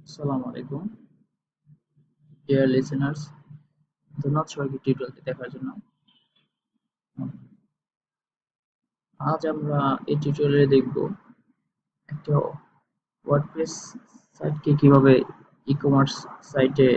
আসসালামু আলাইকুম dear listeners. ধন্যবাদ সবাইকে টিউটোরিয়ালটি দেখার জন্য। আজ আমরা এই টিউটোরিয়ালে দেখব একটা ওয়ার্ডপ্রেস সাইটকে কিভাবে ই-কমার্স সাইটে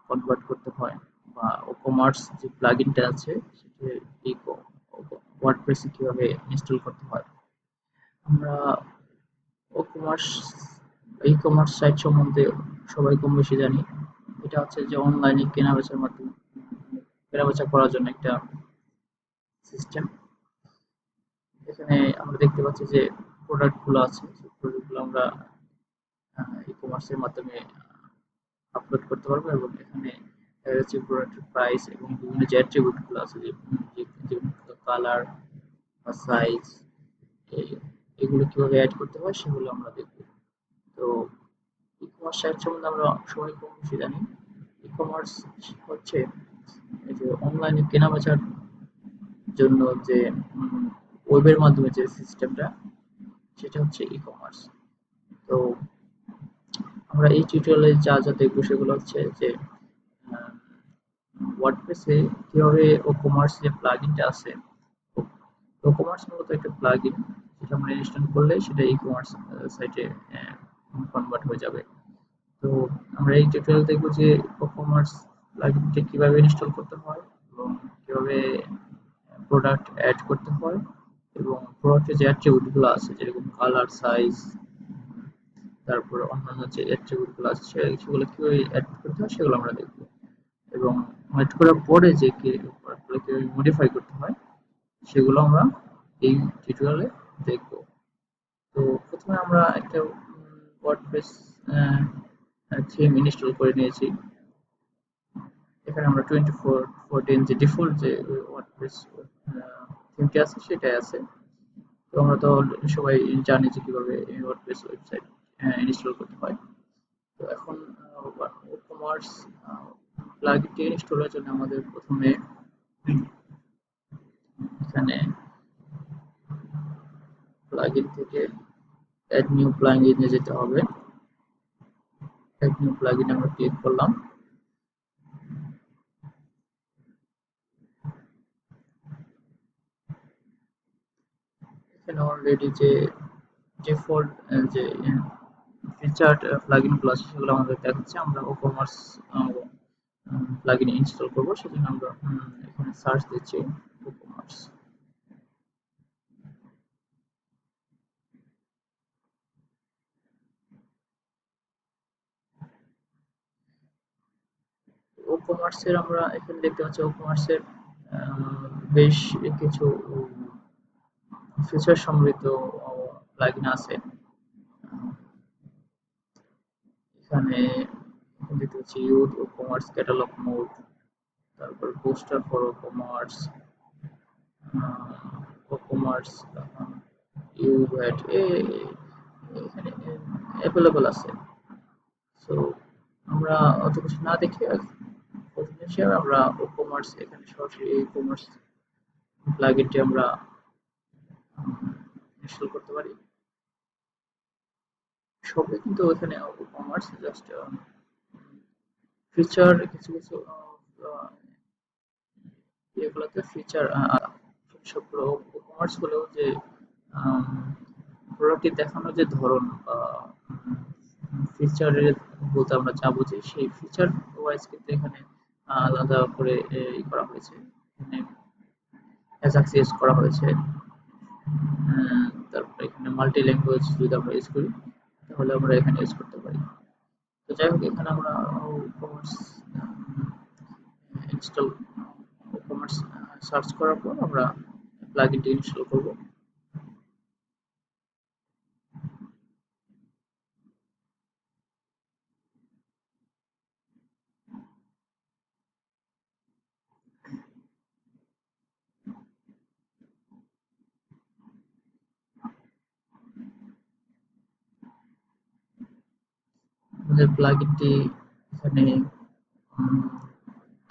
কনভার্ট করতে হয়, বা ই-কমার্স যে প্লাগইনটা আছে সেটা ওয়ার্ডপ্রেসে কিভাবে ইনস্টল করতে হয়। আমরা ই-কমার্স ই-কমার্স সাইট সম্বন্ধে সবাই কম বেশি জানি। এটা হচ্ছে যে অনলাইনে কেনাবেচার মাধ্যমে কেনাবেচা করার জন্য একটা সিস্টেম। এখানে আমরা দেখতে পাচ্ছি যে প্রোডাক্ট গুলো আছে, সেই প্রোডাক্ট গুলো আমরা ই-কমার্সের মাধ্যমে আপলোড করতে পারবো, এবং এখানে দেখা যাচ্ছে প্রোডাক্টের প্রাইস এবং বিভিন্ন যে অ্যাট্রিবিউট গুলো আছে, যে কালার বা সাইজ, এগুলো কিভাবে অ্যাড করতে হয় সেগুলো আমরা দেখবো। তো ই-কমার্স সাইট সম্বন্ধে আমরা সবাই কম বেশি জানি। ই-কমার্স হচ্ছে এই যে অনলাইনে কেনাবেচার জন্য যে ওয়েবের মাধ্যমে যে সিস্টেমটা, সেটা হচ্ছে ই-কমার্স। তো আমরা এই টিউটোরিয়ালে যা যা দেখবো সেগুলো হচ্ছে যে ওয়ার্ডপ্রেসে কিভাবে ই-কমার্স যে প্লাগইনটা আছে, ই-কমার্স মূলত একটা প্লাগইন যেটা আমরা ইনস্টল করলে সেটা ই-কমার্স সাইটে কনভার্ট হয়ে যাবে। তো আমরা এই টিউটোরিয়াল দেখবো যে ই-কমার্স প্লাগইনটা কিভাবে ইনস্টল করতে হয়, এবং কিভাবে প্রোডাক্ট অ্যাড করতে হয়, এবং প্রোডাক্টের যে অ্যাট্রিবিউট গুলো আছে যেরকম কালার, সাইজ, তারপর অন্যান্য যে অ্যাট্রিবিউট গুলো আছে সেগুলো কিভাবে অ্যাড করতে হয় সেগুলো আমরা দেখবো। এবং অ্যাড করার পরে যে প্রোডাক্টগুলো কিভাবে মডিফাই করতে হয় সেগুলো আমরা এই টিউটোরিয়ালে দেখবো। তো প্রথমে আমরা একটা ওয়ার্ডপ্রেস থিম ইনস্টল করে নিয়েছি। এখানে আমরা 24/14 যে ডিফল্ট যে ওয়ার্ডপ্রেস থিমটি আছে সেটাই আছে। তো আমরা তো সবাই জানি যে কিভাবে এই ওয়ার্ডপ্রেস ওয়েবসাইট ইনস্টল করতে হয়। তো এখন ই-কমার্স প্লাগইনটি ইনস্টলের জন্য আমাদের প্রথমে এখানে প্লাগইন থেকে অ্যাড নিউ প্লাগইনে যেতে হবে। অ্যাড নিউ প্লাগইনে আমরা ক্লিক করলাম। এখানে অলরেডি যে ডিফল্ট যে ফিচার্ড প্লাগইন গুলো আছে সেগুলো আমাদের দেখাচ্ছে। আমরা ই-কমার্স প্লাগইন ইনস্টল করব, সেজন্য আমরা এখানে সার্চ দিচ্ছি ই-কমার্স। ই-কমার্স এর আমরা এখানে দেখতে পাচ্ছি ই-কমার্স এর বেশ কিছু ফিচার সমৃদ্ধ প্লাগইন আছে। এখানে দেখতে পাচ্ছি ইউথ ই-কমার্স ক্যাটালগ মোড, তারপর বুস্টার ফর ই-কমার্স, ই-কমার্স ইউভ্যাট এখানে অ্যাভেলেবল আছে। সো আমরা অত কিছু না দেখে প্রথম হিসেবে আমরা ই-কমার্স এখানে সরাসরি ই-কমার্স প্লাগইনটি আমরা ইনস্টল করতে পারি। সবই কিন্তু এখানে ই-কমার্স, জাস্ট ফিচার কিছু কিছু এগুলোতে ফিচার সবগুলো ই-কমার্স হলেও যে প্রোডাক্টটি দেখানোর যে ধরন বা ফিচারের বলতে আমরা যা বুঝি সেই ফিচার ওয়াইজ কিন্তু এখানে আলাদা করে করা হয়েছে। এখানে অ্যাক্সেস করা হয়েছে। তারপরে এখানে মাল্টি ল্যাঙ্গুয়েজ যদি আমরা ইউজ করি তাহলে আমরা এখানে ইউজ করতে পারি। তো যাই হোক, এখানে আমরা ই-কমার্স ইনস্টল ই-কমার্স সার্চ করার পর আমরা প্লাগইনটি ইনস্টল করব। আমাদের প্লাগইনটি এখানে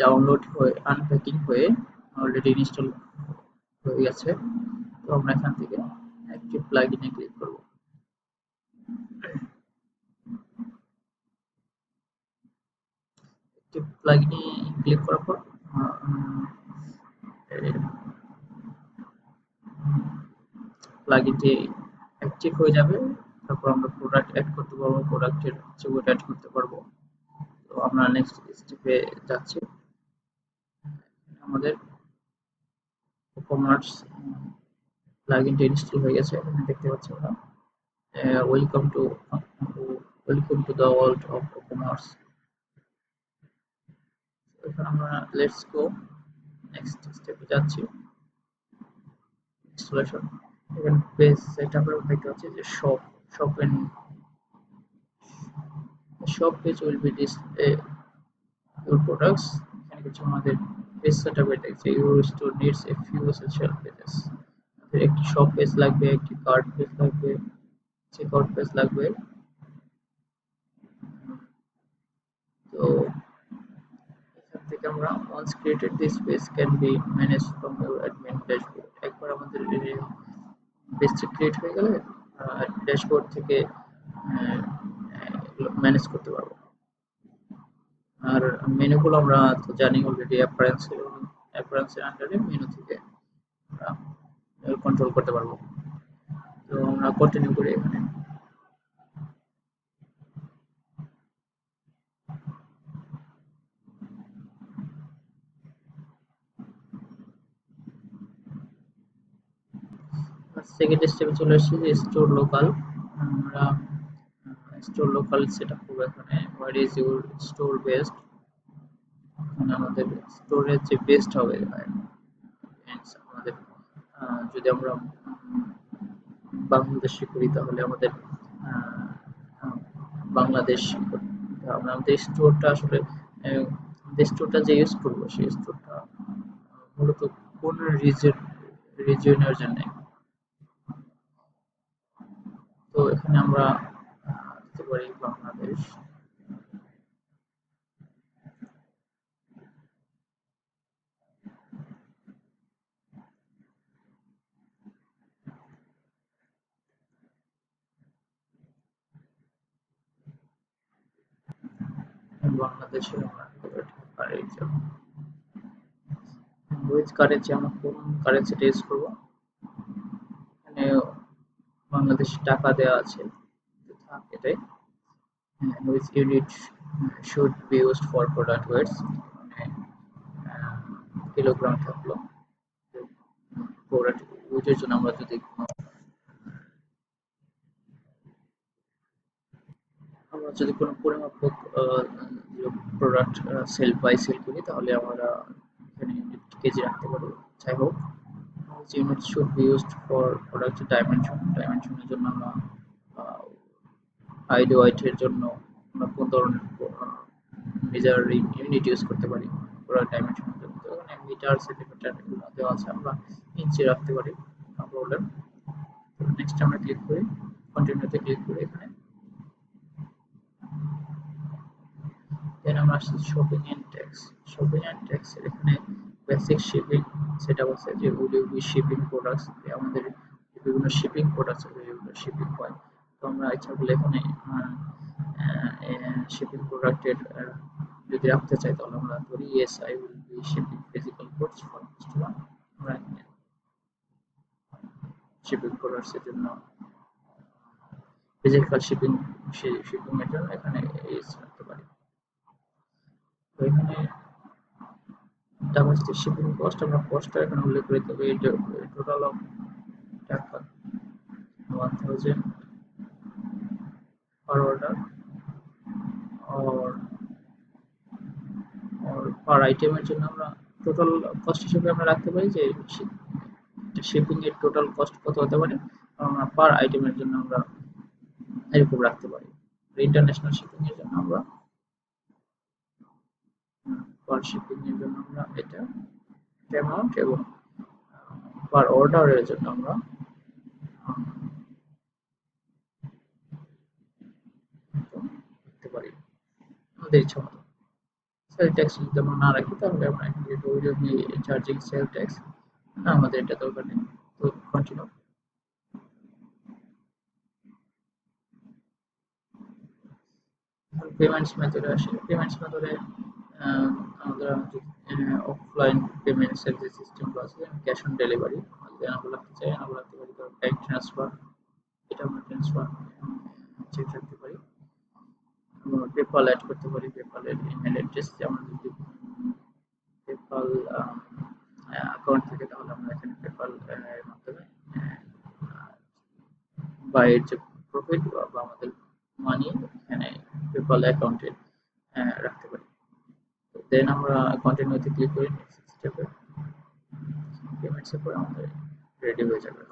ডাউনলোড হয়ে আনপ্যাকিং হয়ে অলরেডি ইনস্টল হয়ে গেছে। তো আমরা এখান থেকে অ্যাক্টিভ প্লাগইনে ক্লিক করব। প্লাগইনে ক্লিক করার পর প্লাগইনটি অ্যাক্টিভ হয়ে যাবে। তারপর আমরা প্রোডাক্ট অ্যাড করতে পারবো, প্রোডাক্টের ছবিটা অ্যাড করতে পারবো। তো আমরা নেক্সট স্টেপে যাচ্ছি। আমাদের কমার্স প্লাগইনটি ইনস্টল হয়ে গেছে, এখানে দেখতে পাচ্ছি আমরা welcome to the world of commerce. এখানে আমরা লেটস গো নেক্সট স্টেপে যাচ্ছি, ইনস্টলেশন। এখানে পেজ সেটআপে দেখতে পাচ্ছি যে shop page will be display your products। এখানে কিছু আমাদের পেজ সেটআপে দেখছি your store needs a few essential pages। একটি শপ পেজ লাগবে, একটি কার্ট পেজ লাগবে, চেকআউট পেজ লাগবে। তো এখান থেকে আমরা once created this page can be managed from your admin dashboard। একবার আমাদের পেজটি ক্রিয়েট হয়ে গেলে ড্যাশবোর্ড থেকে ম্যানেজ করতে পারবো। আর মেনুগুলো আমরা তো জানি অলরেডি, অ্যাপারেন্সের আন্ডারে মেনু থেকে আমরা কন্ট্রোল করতে পারবো। তো আমরা কন্টিনিউ করি। এখানে সেকেন্ড স্টেপে চলে এসেছি যে স্টোর লোকাল। আমরা স্টোর লোকাল সেটআপ করব। এখানে what is your store based, এখানে আমাদের স্টোরেজ যে বেসড হবে আমাদের যদি আমরা বাংলাদেশে করি তাহলে আমাদের বাংলাদেশ আমরা আমাদের স্টোরটা আসলে যে স্টোরটা যে ইউজ করবো সেই স্টোরটা মূলত কোন রিজিয়নের জন্য। তো এখানে আমরা দিতে পারি বাংলাদেশ। বাংলাদেশে আমরা কারেন্সি, উইথ কারেন্সি আমরা কোন কারেন্সিটা ইউজ করবো। এখানে বাংলাদেশ টাকা দেওয়া আছে, এটাই। which unit should be used for product weights, মানে কিলোগ্রাম থাকলো। প্রোডাক্ট ওয়েটের জন্য আমরা যদি কোনো পরিমাপক প্রোডাক্ট সেল করি তাহলে আমরা এখানে ইউনিট কেজি রাখতে পারবো। যাই হোক, unit should be used for product ডাইমেনশনের জন্য আমরা আইডি ওয়াইটের জন্য আমরা কোন ধরনের মেজারিং ইউনিট ইউজ করতে পারি প্রোডাক্ট ডাইমেনশনের জন্য। তো এখানে মিটার, সেন্টিমিটার এগুলো দেওয়া আছে, আমরা ইঞ্চি রাখতে পারি, নো প্রবলেম। নেক্সট আমরা ক্লিক করি, কন্টিনিউতে ক্লিক করি। এখানে দেন আমরা আসছি শপিং এন্ড ট্যাক্স। এর এখানে বেসিক শিপিং সেটআপ আছে যে উইল শিপিং প্রোডাক্টস, আমাদের বিভিন্ন শিপিং প্রোডাক্টস যেগুলো শিপিং হয়। তো আমরা ইচ্ছা করলে এখানে শিপিং প্রোডাক্টের যদি রাখতে চাই তাহলে আমরা ধরি yes I will be shipping physical goods for customer. আমরা এখানে শিপিং প্রোডাক্টস এর জন্য ফিজিক্যাল শিপিং এর জন্য এখানে ইয়েস রাখতে পারি। তো এখানে ডাবল শিপিং কস্ট আমরা কস্টটা এখানে উল্লেখ করে দেবো। টোটাল অফ টাকা 1000 per order or পার আইটেমের জন্য আমরা টোটাল কস্ট হিসেবে আমরা রাখতে পারি যে শিপিং এর টোটাল কস্ট কত হতে পারে। আমরা পার আইটেমের জন্য আমরা এরকম রাখতে পারি। ইন্টারন্যাশনাল শিপিং এর জন্য আমরা পার শিপিং এর জন্য আমরা এটা অ্যামাউন্ট, এবং পার অর্ডারের জন্য আমরা রাখতে পারি আমাদের ইচ্ছা মতো। সেল ট্যাক্স যদি আমরা না রাখি তাহলে আমরা এখানে will be charging sell tax, না আমাদের এটা দরকার নেই। তো কন্টিনিউ। পেমেন্টস মেথডে আসি। পেমেন্টস মেথডে আমাদের অফলাইন পেমেন্টসের যে সিস্টেমগুলো আছে, ক্যাশ অন ডেলিভারি যদি এনাবল রাখতে চাই, এনাবল রাখতে পারি। তো ব্যাংক ট্রান্সফার, এটা আমরা ট্রান্সফার চেক রাখতে পারি। পেপাল অ্যাড করতে পারি, পেপালের ইমেল অ্যাড্রেস, যেমন যদি পেপাল অ্যাকাউন্ট থাকে তাহলে আমরা এখানে পেপাল এর মাধ্যমে বা এর যে প্রফিট বা আমাদের মানি এখানে পেপাল অ্যাকাউন্টে রাখতে পারি। দেন আমরা কন্টিনিউতে ক্লিক করি, নেক্সট স্টেপে পেমেন্টসের পরে আমাদের রেডি হয়ে যাবে।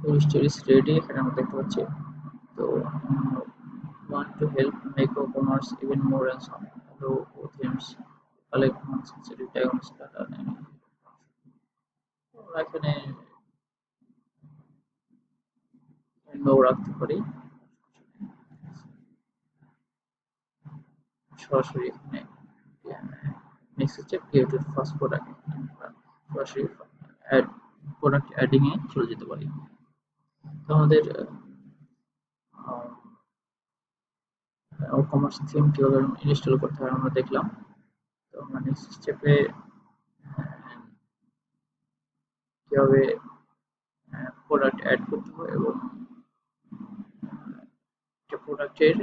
Your is ready, এখানে আমরা দেখতে পাচ্ছি। তো want to help make e-commerce even more handsome, hello themes, collect sensitive diagrams data, আমরা এখানে নো রাখতে পারি, সরাসরি এখানে next step create first product, সরাসরি অ্যাড প্রোডাক্ট অ্যাডিং এ চলে যেতে পারি। তো আমাদের কমার্স থিম কিভাবে ইনস্টল করতে হয় আমরা দেখলাম। তো আমরা নেক্সট স্টেপে কিভাবে প্রোডাক্ট অ্যাড করতে হয় এবং একটা প্রোডাক্টের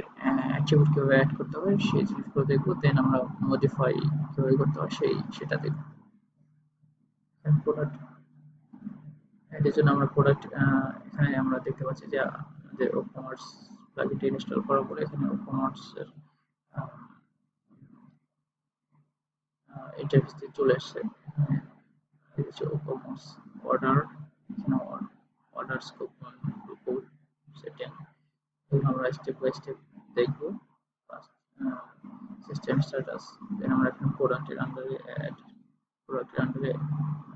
অ্যাট্রিবিউট কিভাবে অ্যাড করতে হয় সেই জিনিসগুলো দেখবো। দেন আমরা মডিফাই কিভাবে করতে হয় সেটা দেখবো। প্রোডাক্ট এর জন্য আমরা প্রোডাক্ট এখানে আমরা দেখতে পাচ্ছি যে আমাদের ও-কমার্স প্লাগইনটা ইনস্টল করার পরে এখানে ও-কমার্স এর ইন্টারফেসটি চলে আসছে। এই হচ্ছে ও-কমার্স অর্ডার, এখানে অর্ডার স্কোপ, কোড সেটিং, এগুলো আমরা স্টেপ বাই স্টেপ দেখবো। সিস্টেম স্ট্যাটাস, দেন আমরা এখন প্রোডাক্টের আন্ডারে অ্যাড, প্রোডাক্টের আন্ডারে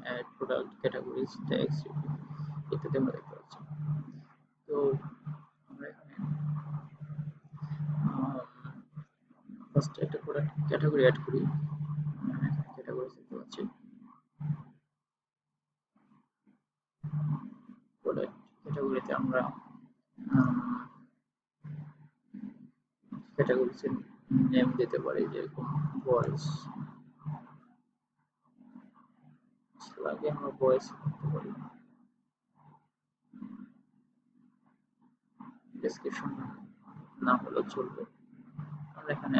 অ্যাড প্রোডাক্ট ক্যাটাগরিজ ট্যাগস ইত্যাদি আমরা দেখতে পাচ্ছি। তো আমরা এখানে ফার্স্ট একটা প্রোডাক্ট ক্যাটাগরি অ্যাড করি, ক্যাটাগরি দেখতে পাচ্ছি। প্রোডাক্ট ক্যাটাগরিতে আমরা ক্যাটাগরিজ নেম দিতে পারি, যেরকম বয়েজ, লাগে আমরা বয়েজ দিতে পারি। ডেসক্রিপশন না হলেও চলবে। আমরা এখানে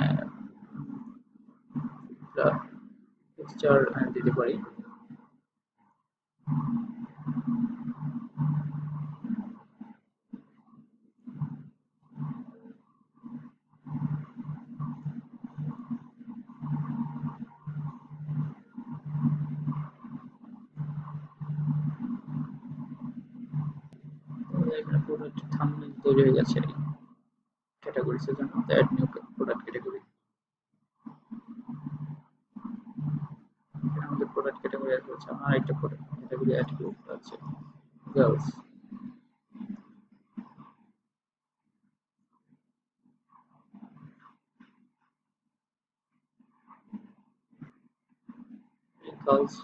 পিকচার দিতে পারি। এখানে প্রোডাক্ট থাম্বনেল তৈরি হয়ে গেছে ক্যাটাগরিজ এর জন্য। অ্যাড নিউ প্রোডাক্ট ক্যাটাগরি, আমাদের প্রোডাক্ট ক্যাটাগরি অ্যাড হচ্ছে। আমার একটা প্রোডাক্ট ক্যাটাগরি অ্যাড করতে আছে গার্লস। গার্লস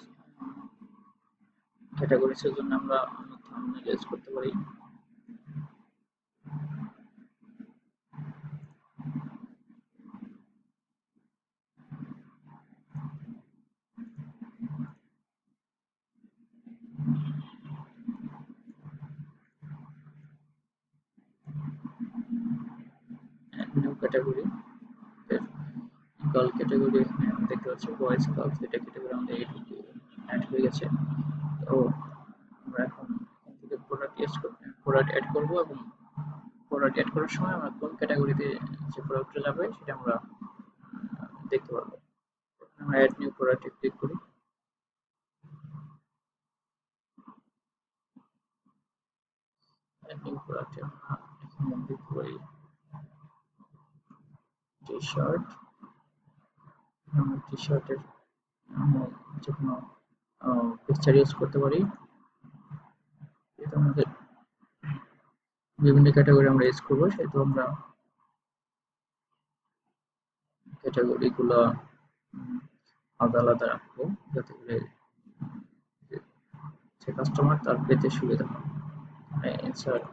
ক্যাটাগরিজ এর জন্য আমরা থাম্বনেল ইউজ করতে পারি। নিউ ক্যাটাগরি, গার্ল ক্যাটাগরি এখানে দেখতে পাচ্ছি বয়েজ গার্লস, এটা ক্যাটাগরি আমাদের অ্যাড হয়ে গেছে। তো আমরা এখন থেকে প্রোডাক্ট অ্যাড করব এবং প্রোডাক্ট অ্যাড করার সময় আমরা কোন ক্যাটাগরিতে যে প্রোডাক্টটা যাবে সেটা আমরা দেখতে পারবো। আমরা অ্যাড নিউ প্রোডাক্টে ক্লিক করি। অ্যাড নিউ প্রোডাক্টে আমরা এখানে দেখতে পারি টি শার্ট। আমরা টি শার্টের যে কোনো পিকচার ইউজ করতে পারি। এটা আমাদের বিভিন্ন ক্যাটাগরি আমরা ইউজ করবো, সেহেতু আমরা ক্যাটাগরি গুলো আলাদা আলাদা রাখবো যাতে করে যে কাস্টমার তার পেতে সুবিধা হয়। ইনসার্ট